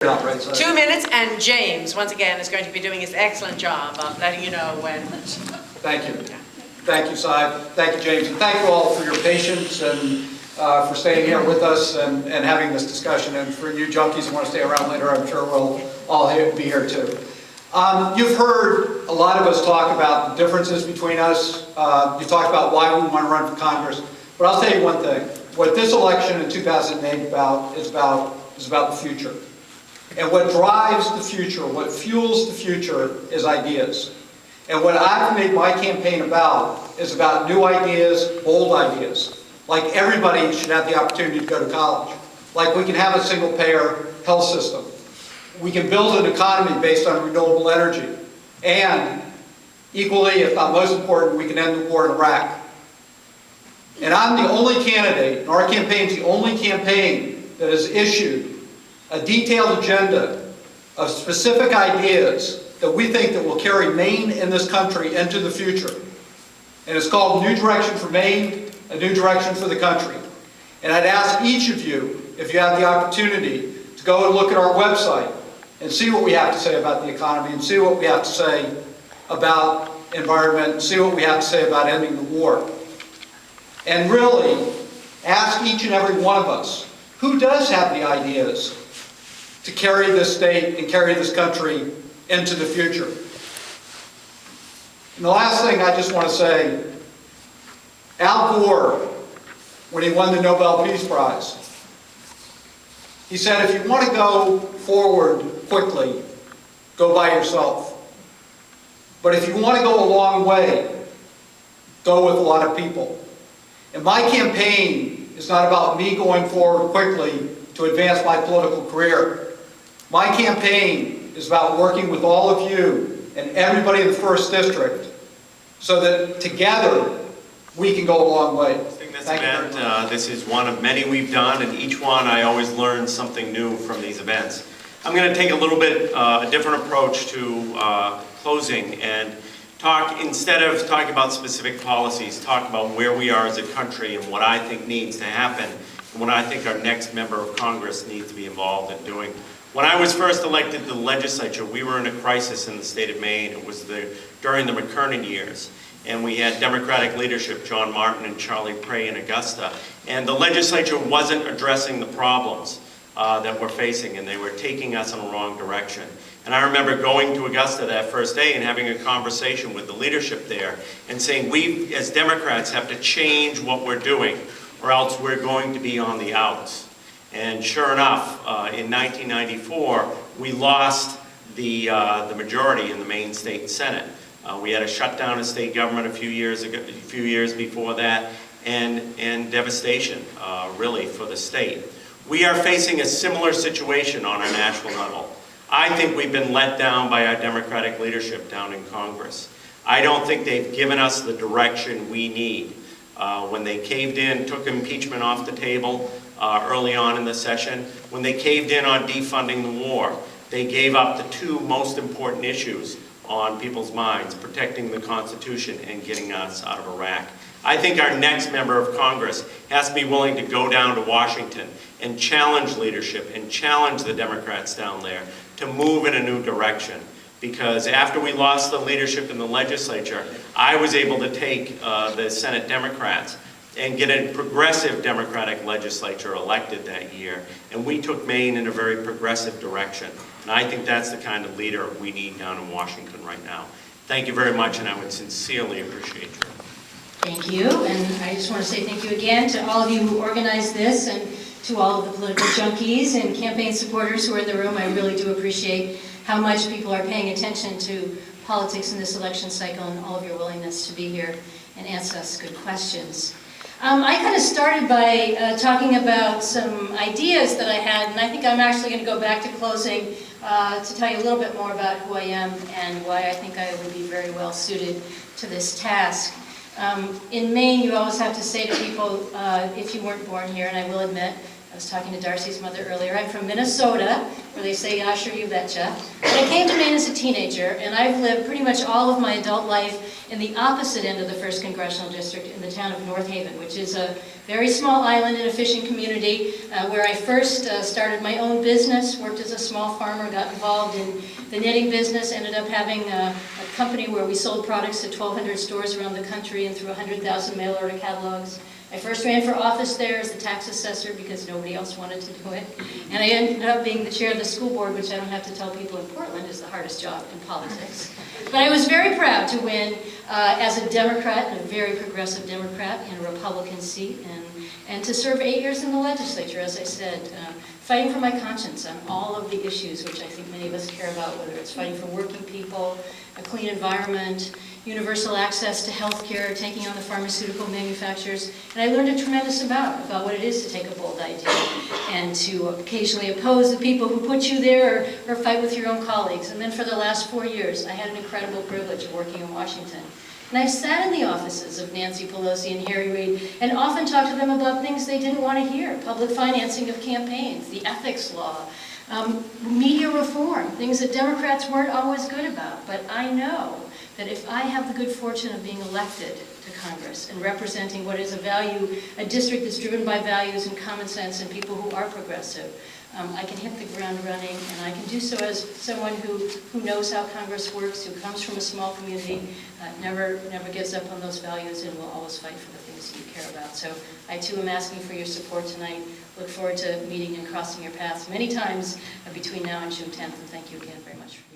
Right side. 2 minutes, and James, once again, is going to be doing his excellent job of letting you know when. Thank you. Thank you, Cy. Thank you, James. And thank you all for your patience and for staying here with us and having this discussion. And for you junkies who want to stay around later, I'm sure we'll all be here too. You've heard a lot of us talk about the differences between us. You talked about why we want to run for Congress. But I'll tell you one thing. What this election in 2008 is about the future. And what drives the future, what fuels the future is ideas. And what I've made my campaign about is about new ideas, bold ideas. Like everybody should have the opportunity to go to college. Like we can have a single-payer health system. We can build an economy based on renewable energy. And equally, if not most important, we can end the war in Iraq. And I'm the only candidate, and our campaign's the only campaign that has issued a detailed agenda of specific ideas that we think that will carry Maine and this country into the future. And it's called New Direction for Maine, a New Direction for the Country. And I'd ask each of you, if you have the opportunity, to go and look at our website and see what we have to say about the economy and see what we have to say about environment and see what we have to say about ending the war. And really ask each and every one of us, who does have the ideas to carry this state and carry this country into the future? And the last thing I just want to say, Al Gore, when he won the Nobel Peace Prize, he said, if you want to go forward quickly, go by yourself. But if you want to go a long way, go with a lot of people. And my campaign is not about me going forward quickly to advance my political career. My campaign is about working with all of you and everybody in the 1st District so that together we can go a long way. This event, this is one of many we've done, and each one I always learn something new from these events. I'm going to take a little bit a different approach to closing and talk, instead of talking about specific policies, talk about where we are as a country and what I think needs to happen and what I think our next member of Congress needs to be involved in doing. When I was first elected to the legislature, we were in a crisis in the state of Maine. It was during the McKernan years. And we had Democratic leadership, John Martin and Charlie Prey in Augusta. And the legislature wasn't addressing the problems that we're facing, and they were taking us in a wrong direction. And I remember going to Augusta that first day and having a conversation with the leadership there and saying, we as Democrats have to change what we're doing, or else we're going to be on the outs. And sure enough, in 1994, we lost the majority in the Maine State Senate. We had a shutdown of state government a few years before that, and devastation, really, for the state. We are facing a similar situation on a national level. I think we've been let down by our Democratic leadership down in Congress. I don't think they've given us the direction we need. When they caved in, took impeachment off the table early on in the session, when they caved in on defunding the war, they gave up the two most important issues on people's minds, protecting the Constitution and getting us out of Iraq. I think our next member of Congress has to be willing to go down to Washington and challenge leadership and challenge the Democrats down there to move in a new direction. Because after we lost the leadership in the legislature, I was able to take the Senate Democrats and get a progressive Democratic legislature elected that year. And we took Maine in a very progressive direction. And I think that's the kind of leader we need down in Washington right now. Thank you very much, and I would sincerely appreciate you. Thank you, and I just want to say thank you again to all of you who organized this and to all of the political junkies and campaign supporters who are in the room. I really do appreciate how much people are paying attention to politics in this election cycle and all of your willingness to be here and answer us good questions. I kind of started by talking about some ideas that I had, and I think I'm actually going to go back to closing to tell you a little bit more about who I am and why I think I would be very well suited to this task. In Maine, you always have to say to people, if you weren't born here, and I will admit, was talking to Darcy's mother earlier. I'm from Minnesota, where they say, "Yasher, you betcha." But I came to Maine as a teenager, and I've lived pretty much all of my adult life in the opposite end of the 1st Congressional District in the town of North Haven, which is a very small island in a fishing community where I first started my own business, worked as a small farmer, got involved in the knitting business, ended up having a company where we sold products to 1,200 stores around the country and through 100,000 mail order catalogs. I first ran for office there as the tax assessor because nobody else wanted to do it. And I ended up being the chair of the school board, which I don't have to tell people in Portland is the hardest job in politics. But I was very proud to win as a Democrat, and a very progressive Democrat, in a Republican seat, and to serve 8 years in the legislature, as I said, fighting for my conscience on all of the issues which I think many of us care about, whether it's fighting for working people, a clean environment, universal access to health care, taking on the pharmaceutical manufacturers. And I learned a tremendous amount about what it is to take a bold idea and to occasionally oppose the people who put you there or fight with your own colleagues. And then for the last 4 years, I had an incredible privilege of working in Washington. And I've sat in the offices of Nancy Pelosi and Harry Reid and often talked to them about things they didn't want to hear: public financing of campaigns, the ethics law, media reform, things that Democrats weren't always good about. But I know that if I have the good fortune of being elected to Congress and representing what is a district that's driven by values and common sense and people who are progressive, I can hit the ground running, and I can do so as someone who knows how Congress works, who comes from a small community, never gives up on those values, and will always fight for the things that you care about. So I too am asking for your support tonight. Look forward to meeting and crossing your paths many times between now and June 10th, and thank you again very much for being here.